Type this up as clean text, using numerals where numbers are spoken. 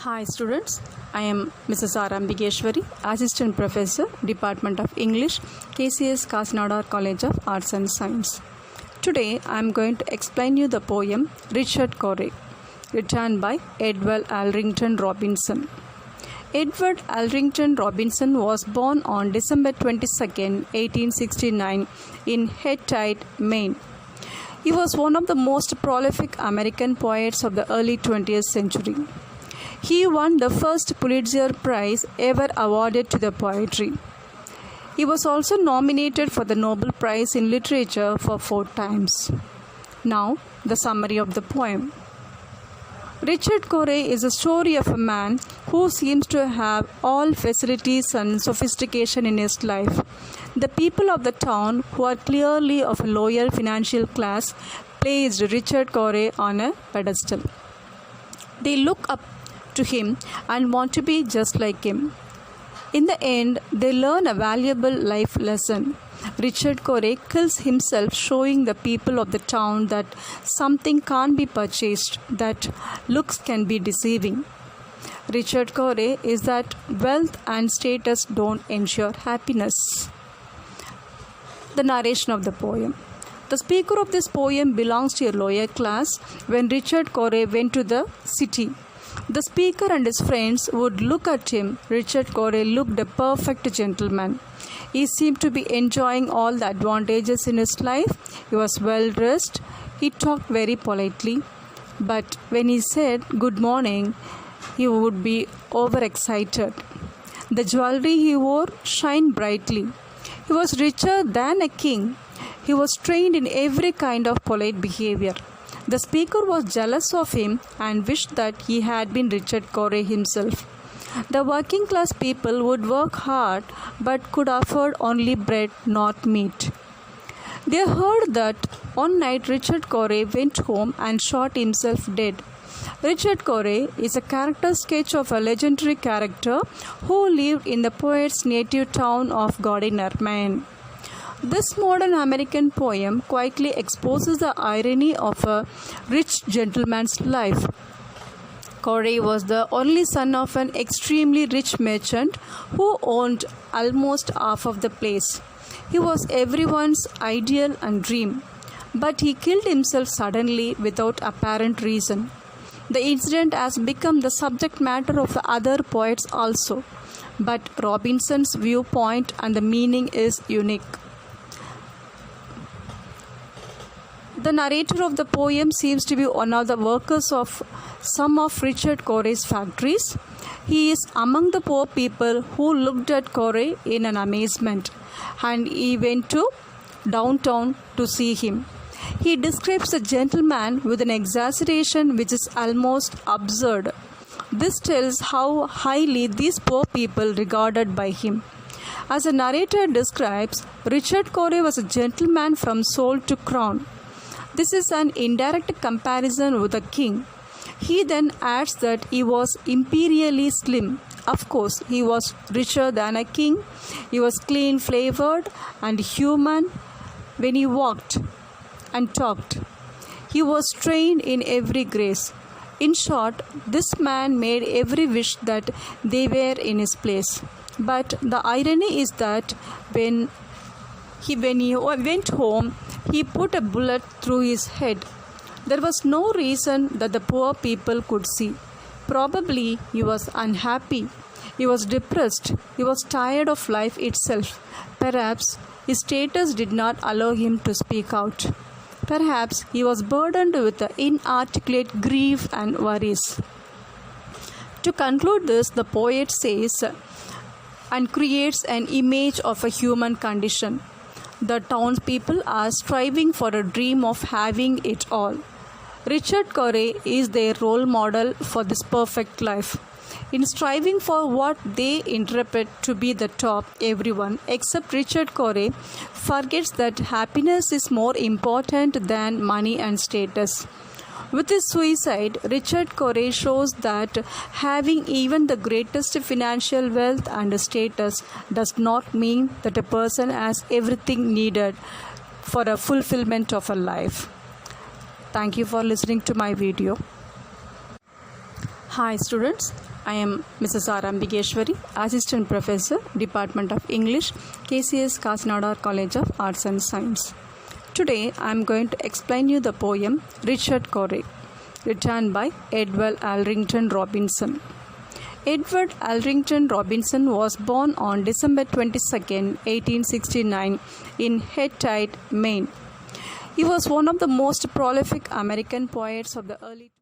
Hi students, I am Mrs. R. Ambigeshwari, Assistant Professor, Department of English, KCS Kasnada College of Arts and Science. Today I am going to explain you the poem Richard Cory, written by Edward Alrington Robinson. Edward Alrington Robinson was born on December 22, 1869 in Hetite, Maine. He was one of the most prolific American poets of the early 20th century. He won the first Pulitzer Prize ever awarded to the poetry. He was also nominated for the Nobel Prize in Literature for 4 times. Now, the summary of the poem. Richard Cory is a story of a man who seems to have all facilities and sophistication in his life. The people of the town, who are clearly of a lower financial class, placed Richard Cory on a pedestal. They look up to him and want to be just like him. In the end, they learn a valuable life lesson. Richard Cory kills himself, showing the people of the town that something can't be purchased, that looks can be deceiving. Richard Cory is that wealth and status don't ensure happiness. The narration of the poem. The speaker of this poem belongs to a lower class. When Richard Cory went to the city, the speaker and his friends would look at him. Richard Cory looked a perfect gentleman. He seemed to be enjoying all the advantages in his life. He was well dressed. He talked very politely. But when he said good morning, he would be overexcited. The jewelry he wore shined brightly. He was richer than a king. He was trained in every kind of polite behavior. The speaker was jealous of him and wished that he had been Richard Cory himself. The working class people would work hard but could afford only bread, not meat. They heard that one night Richard Cory went home and shot himself dead. Richard Cory is a character sketch of a legendary character who lived in the poet's native town of Gardiner, Maine. This modern American poem quietly exposes the irony of a rich gentleman's life. Cory was the only son of an extremely rich merchant who owned almost half of the place. He was everyone's ideal and dream, but he killed himself suddenly without apparent reason. The incident has become the subject matter of other poets also, but Robinson's viewpoint and the meaning is unique. The narrator of the poem seems to be one of the workers of some of Richard Cory's factories. He is among the poor people who looked at Cory in an amazement, and he went to downtown to see him. He describes the gentleman with an exaggeration which is almost absurd. This tells how highly these poor people regarded by him. As the narrator describes, Richard Cory was a gentleman from soul to crown. This is an indirect comparison with a king. He then adds that he was imperially slim. Of course, he was richer than a king. He was clean flavored and human when he walked and talked. He was trained in every grace. In short, this man made every wish that they were in his place. But the irony is that when he went home, he put a bullet through his head. There was no reason that the poor people could see. Probably he was unhappy. He was depressed. He was tired of life itself. Perhaps his status did not allow him to speak out. Perhaps he was burdened with the inarticulate grief and worries. To conclude this, the poet says and creates an image of a human condition. The townspeople are striving for a dream of having it all. Richard Cory is their role model for this perfect life. In striving for what they interpret to be the top, everyone except Richard Cory forgets that happiness is more important than money and status. With his suicide, Richard Cory shows that having even the greatest financial wealth and status does not mean that a person has everything needed for a fulfillment of a life. Thank you for listening to my video. Hi students, I am Mrs. R. Ambigeshwari, Assistant Professor, Department of English, KCS Kakinada College of Arts and Science. Today I am going to explain you the poem Richard Cory, written by Edward Alrington Robinson. Edward Alrington Robinson was born on December 22, 1869 in Hetide, Maine. He was one of the most prolific American poets of the early